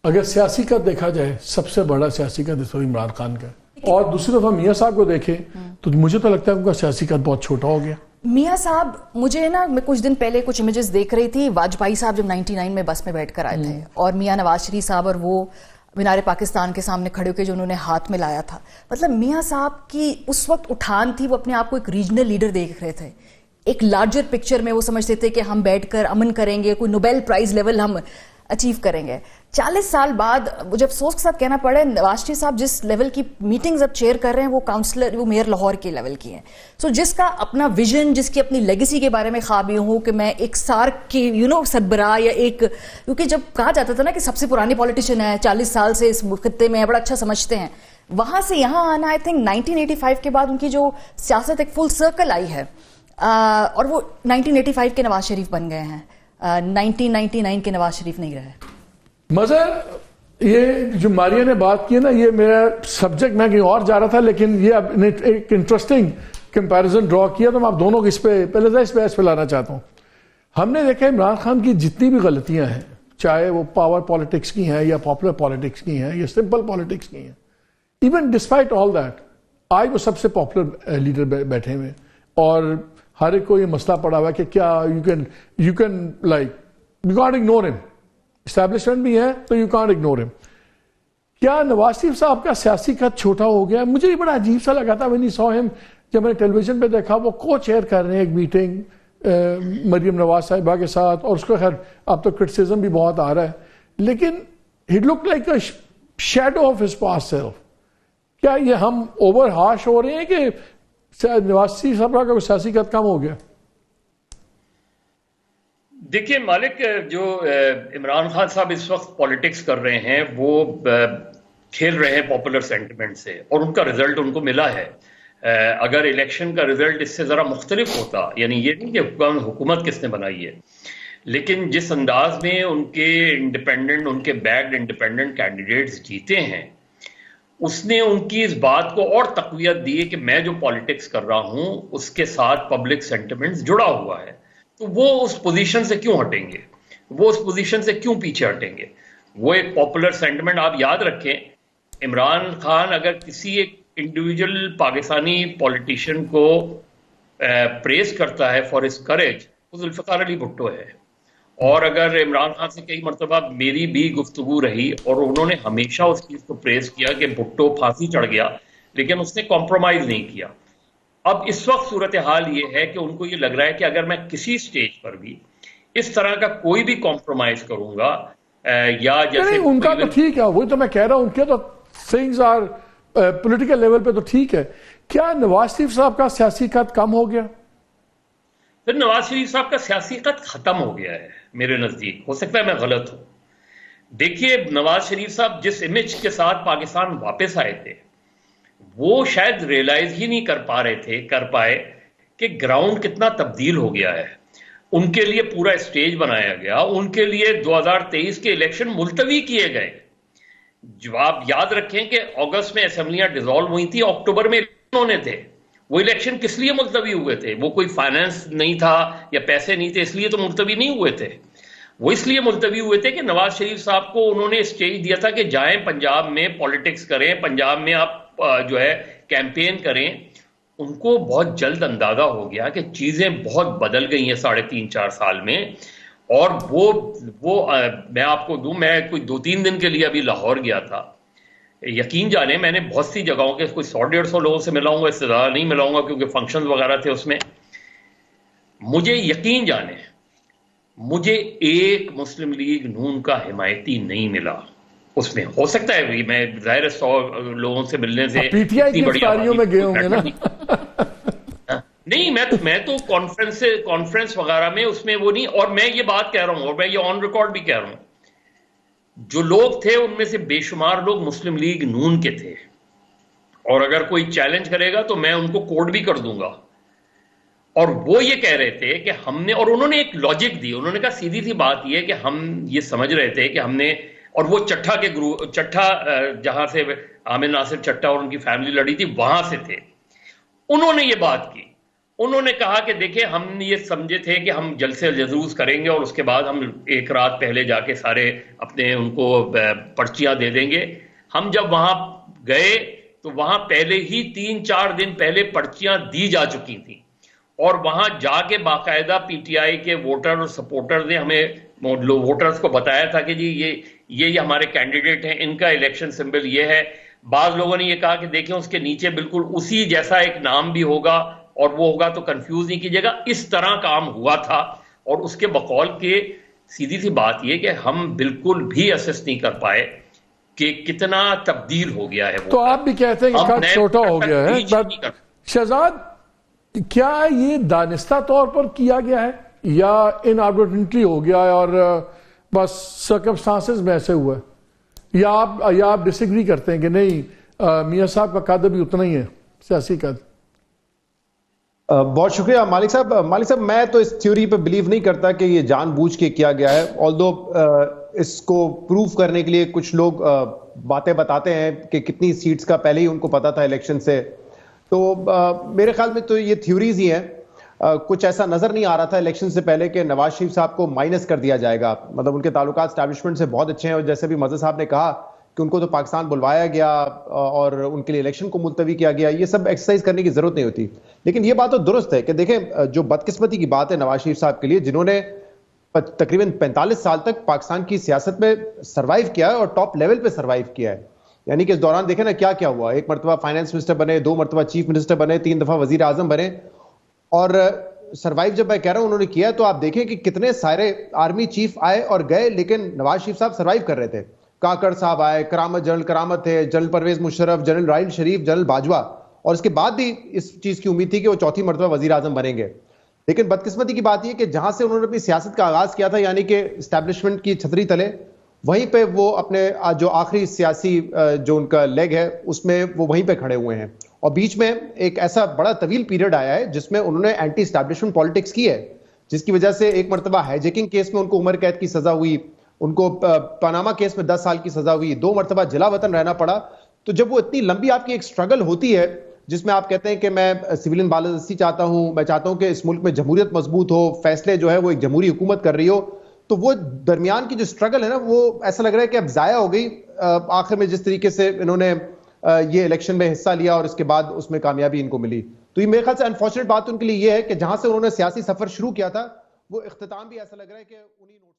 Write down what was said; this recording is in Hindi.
अगर सियासी का देखा जाए, सबसे बड़ा सियासी का इस वक्त इमरान खान का, और दूसरी तरफ मियाँ साहब को देखें तो मुझे तो लगता है उनका सियासी कद बहुत छोटा हो गया। मियाँ साहब, मुझे ना, मैं कुछ दिन पहले कुछ इमेजेस देख रही थी, वाजपेयी साहब जब 99 में बस में बैठकर आए थे और मियाँ नवाज शरीफ साहब और वो मीनार पाकिस्तान के सामने खड़े होकर जो उन्होंने हाथ में लाया था, मतलब मियाँ साहब की उस वक्त उठान थी, वो अपने आप को एक रीजनल लीडर देख रहे थे। एक लार्जर पिक्चर में वो समझते थे कि हम बैठकर अमन करेंगे, कोई नोबेल प्राइज लेवल हम अचीव करेंगे। 40 साल बाद मुझे अफसोस के साथ कहना पड़े, नवाज शरीफ साहब जिस लेवल की मीटिंग्स अब चेयर कर रहे हैं वो काउंसलर, वो मेयर लाहौर के लेवल की हैं। सो जिसका अपना विजन, जिसकी अपनी लेगेसी के बारे में ख्वाब हो कि मैं एक सार्क की सरबराह या एक, क्योंकि जब कहा जाता था ना कि सबसे पुरानी पॉलिटिशियन है, 40 साल से इस खित्ते में बड़ा अच्छा समझते हैं, वहां से यहां आना, आई थिंक 1985 के बाद उनकी जो सियासत एक फुल सर्कल आई है, और वो 1985 के नवाज शरीफ बन गए हैं, 1999 के नवाज शरीफ नहीं रहे। मज़ा ये जो मारिया ने बात की है ना, ये मेरा सब्जेक्ट, मैं कहीं और जा रहा था, लेकिन ये अब एक इंटरेस्टिंग कंपैरिजन ड्रॉ किया तो मैं आप दोनों को इस पे लाना चाहता हूँ। हमने देखा इमरान खान की जितनी भी गलतियां हैं, चाहे वो पावर पॉलिटिक्स की हैं या पॉपुलर पॉलिटिक्स की हैं या सिंपल पॉलिटिक्स की हैं, इवन डिस्पाइट ऑल दैट आज वो सबसे पॉपुलर लीडर बैठे हुए, और हर एक को ये मसला पड़ा हुआ है कि क्या you can like you can't ignore him, establishment भी है तो यू कांट इग्नोर हिम। क्या नवाज शरीफ साहब का सियासी कद छोटा हो गया? मुझे ये बड़ा अजीब सा लगा था व्हेन आई सॉ हिम, जब मैंने टेलीविजन पे देखा वो को चेयर कर रहे हैं एक मीटिंग मरियम नवाज साहिबा के साथ, और उसको खैर अब तो क्रिटिसिज्म भी बहुत आ रहा है, लेकिन he look like a shadow of his past self. क्या ये हम ओवर हार्श हो रहे हैं कि नवाज शरीफ साहब का सियासी कद कम हो गया? देखिए मालिक, जो इमरान खान साहब इस वक्त पॉलिटिक्स कर रहे हैं वो खेल रहे हैं पॉपुलर सेंटिमेंट से, और उनका रिजल्ट उनको मिला है। अगर इलेक्शन का रिजल्ट इससे ज़रा मुख्तलिफ होता, यानी ये नहीं कि हुकूमत किसने बनाई है, लेकिन जिस अंदाज में उनके बैक्ड इंडिपेंडेंट कैंडिडेट्स जीते हैं, उसने उनकी इस बात को और तक़वियत दी है कि मैं जो पॉलिटिक्स कर रहा हूं उसके साथ पब्लिक सेंटिमेंट्स जुड़ा हुआ है। तो वो उस पोजीशन से क्यों हटेंगे, वो उस पोजीशन से क्यों पीछे हटेंगे? वो एक पॉपुलर सेंटिमेंट, आप याद रखें, इमरान खान अगर किसी एक इंडिविजुअल पाकिस्तानी पॉलिटिशियन को प्रेज करता है फॉर हिज करेज, वो जुल्फ़िकार अली भुट्टो है। और अगर इमरान खान से कई मरतबा मेरी भी गुफ्तगू रही और उन्होंने हमेशा उस चीज को प्रेस किया कि भुट्टो फांसी चढ़ गया, लेकिन उसने कॉम्प्रोमाइज नहीं किया। अब इस वक्त सूरत हाल ये है कि उनको ये लग रहा है कि अगर मैं किसी स्टेज पर भी इस तरह का कोई भी कॉम्प्रोमाइज करूंगा, या जैसे उनका तो ठीक है, वही तो मैं कह रहा हूं, उनके तो थिंग्स आर पॉलिटिकल लेवल पे तो ठीक है। क्या नवाज शरीफ साहब का सियासी कद कम हो गया? फिर नवाज शरीफ साहब का सियासी कद खत्म हो गया है मेरे नजदीक। हो सकता है मैं गलत हूं। देखिए, नवाज शरीफ साहब जिस इमेज के साथ पाकिस्तान वापस आए थे, वो शायद रियलाइज ही नहीं कर पाए कि ग्राउंड कितना तब्दील हो गया है। उनके लिए पूरा स्टेज बनाया गया, उनके लिए 2023 के इलेक्शन मुलतवी किए गए। जब आप याद रखें कि अगस्त में असेंबलियां डिसॉल्व हुई थी, अक्टूबर में होने थे। वो इलेक्शन किस लिए मुलतवी हुए थे? वो कोई फाइनेंस नहीं था या पैसे नहीं थे इसलिए तो मुलतवी नहीं हुए थे। वो इसलिए मुलतवी हुए थे कि नवाज शरीफ साहब को उन्होंने स्टेज दिया था कि जाएं पंजाब में पॉलिटिक्स करें, पंजाब में आप जो है कैंपेन करें। उनको बहुत जल्द अंदाजा हो गया कि चीजें बहुत बदल गई हैं 3.5-4 साल में। और वो मैं आपको दूं, मैं कोई 2-3 दिन के लिए अभी लाहौर गया था। यकीन जाने मैंने बहुत सी जगहों के कोई 100-150 लोगों से मिलाऊंगा, इससे ज्यादा नहीं मिलाऊंगा क्योंकि फंक्शन वगैरह थे उसमें। मुझे यकीन जाने मुझे एक मुस्लिम लीग नून का हिमायती नहीं मिला उसमें। हो सकता है मैं जाहिर 100 लोगों से मिलने से पीटीआई की इफ्तारियों में गए होंगे ना। नहीं, मैं तो कॉन्फ्रेंस वगैरह में उसमें वो नहीं। और मैं ये बात कह रहा हूं और मैं ये ऑन रिकॉर्ड भी कह रहा हूं, जो लोग थे उनमें से बेशुमार लोग मुस्लिम लीग नून के थे। और अगर कोई चैलेंज करेगा तो मैं उनको कोड भी कर दूंगा। और वो ये कह रहे थे कि हमने, और उन्होंने एक लॉजिक दी, उन्होंने कहा सीधी सी बात ये कि हम ये समझ रहे थे कि हमने, और वो चट्टा जहां से आमिर नासिर चट्टा और उनकी फैमिली लड़ी थी वहां से थे। उन्होंने ये बात की उन्होंने कहा कि देखिए हम ये समझे थे कि हम जल्द से जलूस करेंगे और उसके बाद हम एक रात पहले जाके सारे अपने उनको पर्चियां दे देंगे। हम जब वहां गए तो वहां पहले ही 3-4 दिन पहले पर्चियां दी जा चुकी थी और वहां जाके बाकायदा पीटीआई के वोटर और सपोर्टर ने हमें वोटर्स को बताया था कि जी ये हमारे कैंडिडेट हैं, इनका इलेक्शन सिंबल ये है। बाज लोगों ने ये कहा कि देखें उसके नीचे बिल्कुल उसी जैसा एक नाम भी होगा और वो होगा तो कंफ्यूज नहीं कीजिएगा। इस तरह काम हुआ था और उसके बकौल के सीधी सी बात ये कि हम बिल्कुल भी असेस नहीं कर पाए कि कितना तब्दील हो गया है वो। तो आप भी कहते हैं कि हम खत नए छोटा हो वोटर गया है। रीच नहीं कर- शहजाद, क्या ये दानिस्ता तौर पर किया गया है या इनऑर्डिनेटली हो गया है और बस सर्कमस्टांसेस में ऐसे हुआ है, या आप डिसएग्री करते हैं कि नहीं मियां साहब का कद भी उतना ही है, सियासी कद? बहुत शुक्रिया मालिक साहब। मालिक साहब, मैं तो इस थ्योरी पे बिलीव नहीं करता कि ये जानबूझ के किया गया है। ऑल्दो इसको प्रूव करने के लिए कुछ लोग बातें बताते हैं कि कितनी सीट्स का पहले ही उनको पता था इलेक्शन से, तो मेरे ख्याल में तो ये थ्योरीज ही हैं। कुछ ऐसा नजर नहीं आ रहा था इलेक्शन से पहले कि नवाज शरीफ साहब को माइनस कर दिया जाएगा। मतलब उनके ताल्लुकात एस्टैब्लिशमेंट से बहुत अच्छे हैं और जैसे भी मज़हर साहब ने कहा कि उनको तो पाकिस्तान बुलवाया गया और उनके लिए इलेक्शन को मुलतवी किया गया, ये सब एक्सरसाइज करने की जरूरत नहीं होती। लेकिन ये बात तो दुरुस्त है कि देखें, जो बदकिस्मती की बात है नवाज शरीफ साहब के लिए, जिन्होंने तकरीबन 45 साल तक पाकिस्तान की सियासत में सर्वाइव किया है और टॉप लेवल पे सर्वाइव किया है। यानी कि इस दौरान देखें ना क्या क्या हुआ। एक मरतबा फाइनेंस मिनिस्टर बने, 2 मरतबा चीफ मिनिस्टर बने, 3 दफा वजीर आजम बने। और सर्वाइव जब मैं कह रहा हूं उन्होंने किया, तो आप देखें कि कितने सारे आर्मी चीफ आए और गए, लेकिन नवाज शरीफ साहब सर्वाइव कर रहे थे। काकड़ साहब आए, करामत जनरल करामत थे, जनरल परवेज मुशर्रफ, जनरल राहिल शरीफ, जनरल बाजवा, और इसके बाद भी इस चीज की उम्मीद थी कि वो चौथी मरतबा वजीर आजम बनेंगे। लेकिन बदकिस्मती की बात यह कि जहां से उन्होंने अपनी सियासत का आगाज किया था, यानी कि एस्टैब्लिशमेंट की छतरी तले, वहीं पे वो अपने जो आखिरी सियासी जो उनका लेग है उसमें वो वहीं पे खड़े हुए हैं। और बीच में एक ऐसा बड़ा तवील पीरियड आया है जिसमें उन्होंने एंटी एस्टैब्लिशमेंट पॉलिटिक्स की है, जिसकी वजह से एक मरतबा हाईजैकिंग केस में उनको उम्र कैद की सजा हुई, उनको पनामा केस में 10 साल की सजा हुई, 2 मरतबा जिला वतन रहना पड़ा। तो जब वो इतनी लंबी आपकी एक स्ट्रगल होती है जिसमें आप कहते हैं कि मैं सिविलियन बालादस्ती चाहता हूं, मैं चाहता हूं कि इस मुल्क में जमहूरियत मजबूत हो, फैसले जो है वो एक जमहूरी हुकूमत कर रही हो, तो वो दरमियान की जो स्ट्रगल है ना, वो ऐसा लग रहा है कि अब जाया हो गई। आखिर में जिस तरीके से इन्होंने ये इलेक्शन में हिस्सा लिया और इसके बाद उसमें कामयाबी इनको मिली, तो ये मेरे ख्याल से अनफॉर्चुनेट बात उनके लिए ये है कि जहां से उन्होंने सियासी सफर शुरू किया था वो इख्तिताम भी ऐसा लग रहा है कि उन्हीं नोट